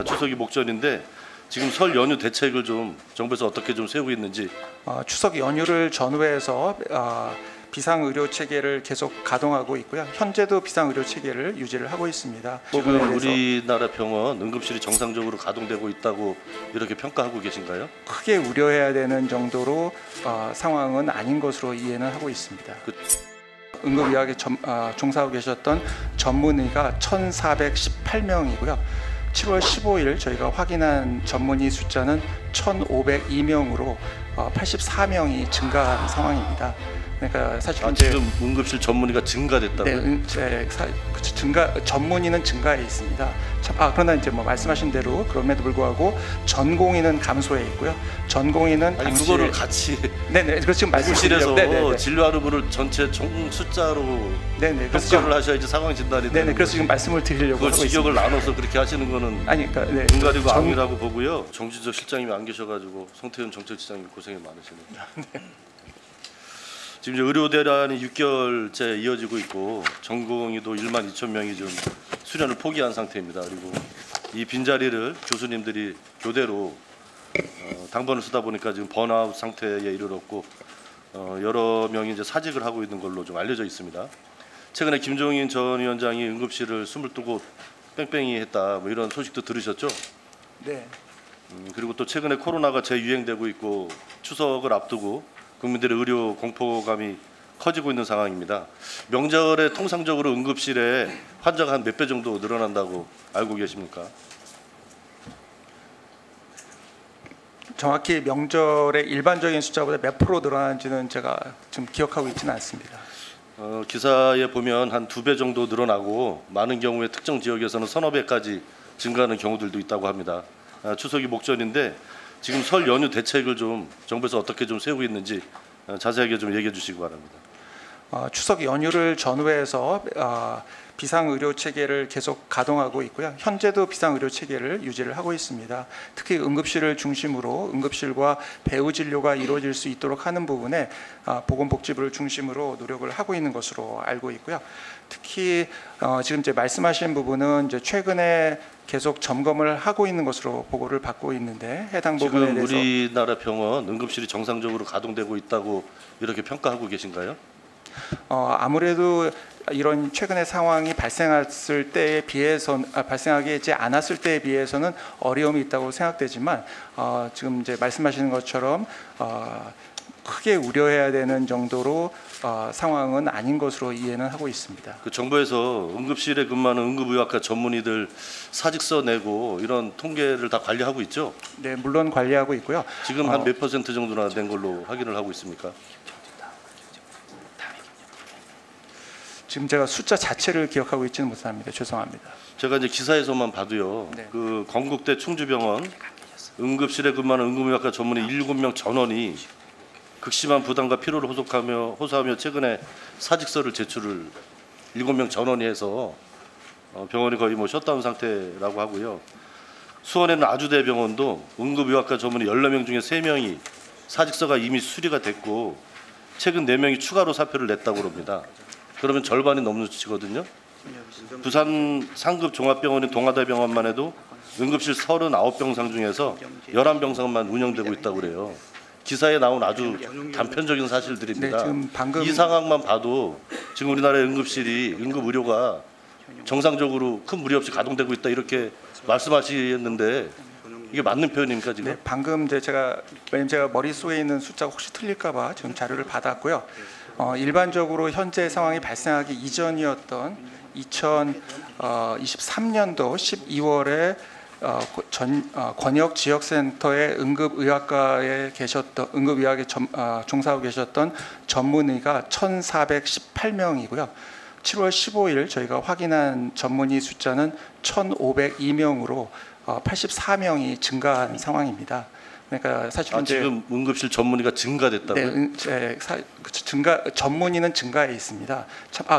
추석이 목전인데 지금 설 연휴 대책을 좀 정부에서 어떻게 좀 세우고 있는지. 추석 연휴를 전후해서 비상의료 체계를 계속 가동하고 있고요. 현재도 비상의료 체계를 유지를 하고 있습니다. 지금 우리나라 병원 응급실이 정상적으로 가동되고 있다고 이렇게 평가하고 계신가요? 크게 우려해야 되는 정도로 상황은 아닌 것으로 이해는 하고 있습니다. 응급의학에 종사하고 계셨던 전문의가 1,418명이고요. 7월 15일 저희가 확인한 전문의 숫자는 1,502명으로 84명이 증가한 상황입니다. 그러니까 사실 지금 응급실 전문의가 증가됐다고요? 네, 전문의는 증가해 있습니다. 그러나 이제 뭐 말씀하신 대로 그럼에도 불구하고 전공의는 감소해 있고요. 전공의는 그거를 같이 그래서 지금 응급실에서 진료하는 분을 전체 총 숫자로 평가를 하셔야지 상황 진단이 되는 그래서 지금 말씀을 드리려고 하고 있습니다. 직역을 나눠서 그렇게 하시는 거는 눈 가리고 악이라고 보고요. 정진석 실장님이 안 계셔가지고 성태윤 정책지장님 고생이 많으시네요. 지금 이제 의료 대란이 6개월째 이어지고 있고 전공의도 1만 2천 명이 좀 수련을 포기한 상태입니다. 그리고 이 빈자리를 교수님들이 교대로 당번을 쓰다 보니까 지금 번아웃 상태에 이르렀고 여러 명이 이제 사직을 하고 있는 걸로 좀 알려져 있습니다. 최근에 김종인 전 위원장이 응급실을 22곳 뺑뺑이 했다 뭐 이런 소식도 들으셨죠? 네. 그리고 또 최근에 코로나가 재유행되고 있고 추석을 앞두고 국민들의 의료 공포감이 커지고 있는 상황입니다. 명절에 통상적으로 응급실에 환자가 한 몇 배 정도 늘어난다고 알고 계십니까? 정확히 명절의 일반적인 숫자보다 몇 프로 늘어나는지는 제가 지금 기억하고 있지는 않습니다. 기사에 보면 한 2배 정도 늘어나고 많은 경우에 특정 지역에서는 서너 배까지 증가하는 경우들도 있다고 합니다. 추석이 목전인데 지금 설 연휴 대책을 좀 정부에서 어떻게 좀 세우고 있는지 자세하게 좀 얘기해 주시기 바랍니다. 추석 연휴를 전후해서 비상의료 체계를 계속 가동하고 있고요. 현재도 비상의료 체계를 유지를 하고 있습니다. 특히 응급실을 중심으로 응급실과 배후 진료가 이루어질 수 있도록 하는 부분에 보건복지부를 중심으로 노력을 하고 있는 것으로 알고 있고요. 특히 지금 이제 말씀하신 부분은 이제 최근에 계속 점검을 하고 있는 것으로 보고를 받고 있는데 해당 부분에 대해서 지금 우리나라 병원 응급실이 정상적으로 가동되고 있다고 이렇게 평가하고 계신가요? 아무래도 이런 최근의 상황이 발생했을 때에 비해서 발생하지 않았을 때에 비해서는 어려움이 있다고 생각되지만 지금 이제 말씀하시는 것처럼 크게 우려해야 되는 정도로 상황은 아닌 것으로 이해는 하고 있습니다. 그 정부에서 응급실에 근무하는 응급의학과 전문의들 사직서 내고 이런 통계를 다 관리하고 있죠? 네, 물론 관리하고 있고요. 지금 한 몇 퍼센트 정도나 된 걸로 확인을 하고 있습니까? 지금 제가 숫자 자체를 기억하고 있지는 못합니다. 죄송합니다. 제가 이제 기사에서만 봐도요. 그 건국대 충주병원 응급실에 근무하는 응급의학과 전문의 7명 전원이 극심한 부담과 피로를 호소하며 최근에 사직서를 제출을 7명 전원이 해서 병원이 거의 뭐 셧다운 상태라고 하고요. 수원에는 아주대병원도 응급의학과 전문의 14명 중에 3명이 사직서가 이미 수리가 됐고 최근 4명이 추가로 사표를 냈다고 합니다. 그러면 절반이 넘는 수치거든요. 부산 상급 종합병원인 동아대병원만 해도 응급실 39병상 중에서 11병상만 운영되고 있다고 그래요. 기사에 나온 아주 단편적인 사실들입니다. 이 상황만 봐도 지금 우리나라의 응급실이 응급의료가 정상적으로 큰 무리 없이 가동되고 있다 이렇게 말씀하시는데 이게 맞는 표현입니까 지금? 네, 방금 제가 머릿속에 있는 숫자가 혹시 틀릴까봐 지금 자료를 받았고요. 일반적으로 현재 상황이 발생하기 이전이었던 2023년도 12월에 권역 지역센터의 응급의학과에 종사하고 계셨던 전문의가 1,418명이고요. 7월 15일 저희가 확인한 전문의 숫자는 1,502명으로 84명이 증가한 상황입니다. 그러니까 사실은 이제 지금 응급실 전문의가 증가됐다고요? 전문의는 증가해 있습니다.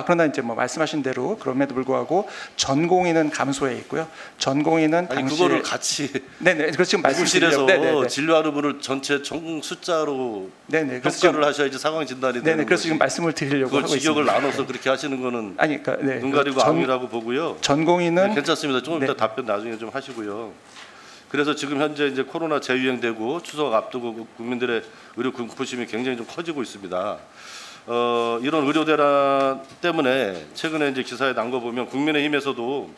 그러나 이제 뭐 말씀하신 대로 그럼에도 불구하고 전공의는 감소해 있고요. 전공의는 그거를 같이 네네 그래서 지금 응급실에서 말씀드리려고 진료하는 분을 전체 총 숫자로 네네 평가를 하셔야지 상황 진단이 되는 네네 그래서 거지. 지금 말씀을 드리려고 그걸 하고 직역을 있습니다. 나눠서 그렇게 하시는 거는 그러니까 눈 가리고 암이라고 보고요. 전공의는 네, 괜찮습니다. 조금 이따 답변 나중에 좀 하시고요. 그래서 지금 현재 이제 코로나 재유행되고 추석 앞두고 국민들의 의료 공포심이 굉장히 좀 커지고 있습니다. 이런 의료 대란 때문에 최근에 이제 기사에 난 거 보면 국민의힘에서도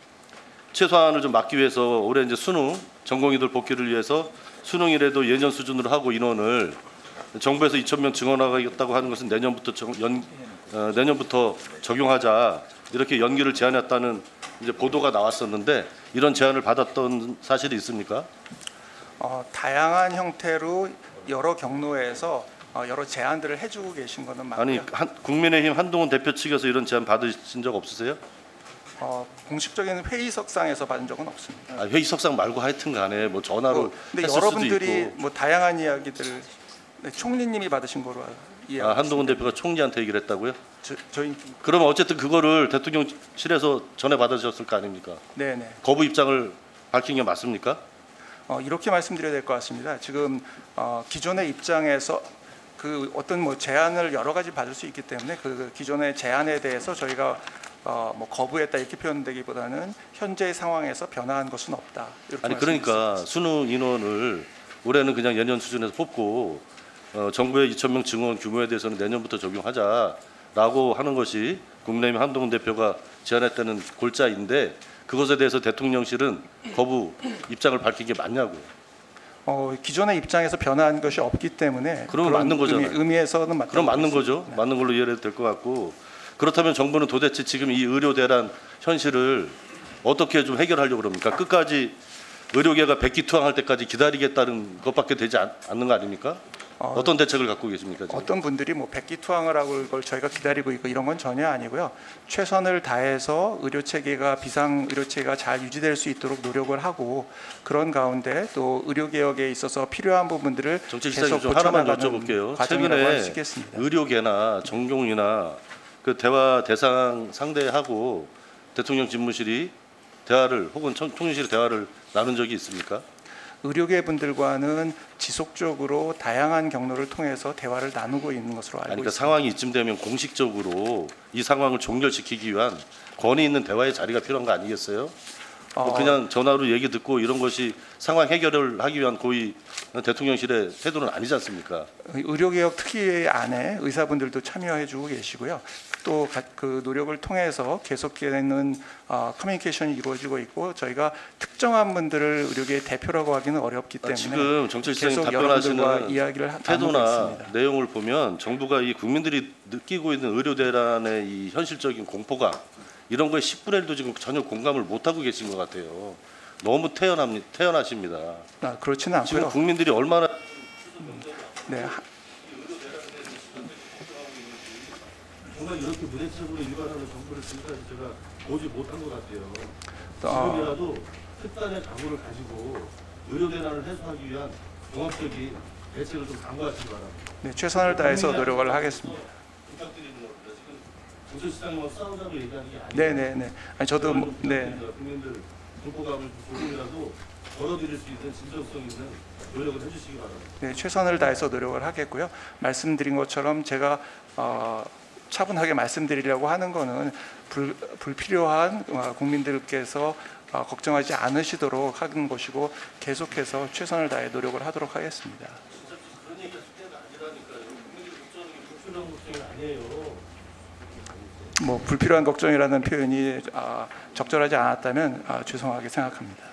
최소한을 좀 막기 위해서 올해 이제 수능 전공의들 복귀를 위해서 수능이라도 예년 수준으로 하고 인원을 정부에서 2,000명 증원하겠다고 하는 것은 내년부터 적용하자 이렇게 연기를 제안했다는 이제 보도가 나왔었는데 이런 제안을 받았던 사실이 있습니까? 다양한 형태로 여러 경로에서 여러 제안들을 해주고 계신 거는 맞고요. 국민의힘 한동훈 대표 측에서 이런 제안 받으신 적 없으세요? 공식적인 회의석상에서 받은 적은 없습니다. 회의석상 말고 하여튼간에 뭐 전화로 근데 했을 여러분들이 수도 있고. 뭐 다양한 이야기들 총리님이 받으신 거로 이해하고 한동훈 대표가 총리한테 얘기를 했다고요? 저희 그러면 어쨌든 그거를 대통령실에서 전해 받으셨을 거 아닙니까? 네네 거부 입장을 밝힌 게 맞습니까? 이렇게 말씀드려야 될 것 같습니다. 지금 기존의 입장에서 그 어떤 뭐 제안을 여러 가지 받을 수 있기 때문에 그 기존의 제안에 대해서 저희가 뭐 거부했다 이렇게 표현되기보다는 현재 상황에서 변화한 것은 없다. 이렇게 그러니까 수능 인원을 올해는 그냥 예년 수준에서 뽑고 정부의 2,000명 증원 규모에 대해서는 내년부터 적용하자라고 하는 것이 국민의힘 한동훈 대표가 제안했다는 골자인데 그것에 대해서 대통령실은 거부 입장을 밝힌 게 맞냐고요. 기존의 입장에서 변화한 것이 없기 때문에 그러면 맞는 거잖아요. 의미에서는 맞다. 그럼 맞는 거죠. 네. 맞는 걸로 이해해도 될 것 같고 그렇다면 정부는 도대체 지금 이 의료 대란 현실을 어떻게 좀 해결하려고 그럽니까? 끝까지 의료계가 백기투항할 때까지 기다리겠다는 것밖에 되지 않는 거 아닙니까? 어떤 대책을 갖고 계십니까? 지금? 어떤 분들이 뭐 백기투항을 하고 이걸 저희가 기다리고 있고 이런 건 전혀 아니고요. 최선을 다해서 의료 체계가 비상 의료 체계가 잘 유지될 수 있도록 노력을 하고 그런 가운데 또 의료 개혁에 있어서 필요한 부분들을 계속 좀 하나만 고쳐나가는 여쭤볼게요. 과정이라고 할 수 최근에 있겠습니다. 의료계나 전공이나 그 대화 대상 상대하고 대통령 집무실이 대화를 혹은 총리실이 대화를 나눈 적이 있습니까? 의료계 분들과는 지속적으로 다양한 경로를 통해서 대화를 나누고 있는 것으로 알고 그러니까 있습니다. 상황이 이쯤 되면 공식적으로 이 상황을 종결시키기 위한 권위 있는 대화의 자리가 필요한 거 아니겠어요? 그냥 전화로 얘기 듣고 이런 것이 상황 해결을 하기 위한 고위 대통령실의 태도는 아니지 않습니까? 의료개혁 특위 안에 의사분들도 참여해주고 계시고요. 또 그 노력을 통해서 계속되는 커뮤니케이션이 이루어지고 있고 저희가 특정한 분들을 의료계의 대표라고 하기는 어렵기 때문에 지금 정철시장님 계속 답변하시는 여러분들과 이야기를 태도나 있습니다. 내용을 보면 정부가 이 국민들이 느끼고 있는 의료 대란의 이 현실적인 공포감 이런 거에 10분의 1도 지금 전혀 공감을 못 하고 계신 것 같아요. 너무 태연하십니다. 그렇지는 않고요. 지금 국민들이 얼마나 네. 정말 이렇게 무대책으로 일관하는 정부를 지금까지 제가 보지 못한 것 같아요. 지금이라도 특단의 각오를 가지고 의료 대란을 해소하기 위한 종합적인 대책을 좀 강구하시기 바랍니다. 네, 최선을 다해서 노력을 하겠습니다. 부탁드리는 겁니다. 지금 정철시장님과 싸우자고 얘기하는 게 아니에요. 네네네. 아니 저도 네. 국민들 공포감을 조금이라도 덜어드릴 수 있는 진정성 있는 노력을 해주시기 바랍니다. 네, 최선을 다해서 노력을 하겠고요. 말씀드린 것처럼 제가 차분하게 말씀드리려고 하는 거는 불필요한 국민들께서 걱정하지 않으시도록 하는 것이고 계속해서 최선을 다해 노력을 하도록 하겠습니다. 그런 얘기 하실 때가 아니라니까요. 국민들이 걱정하는 게 불필요한 걱정이 아니에요. 뭐 불필요한 걱정이라는 표현이 적절하지 않았다면 죄송하게 생각합니다.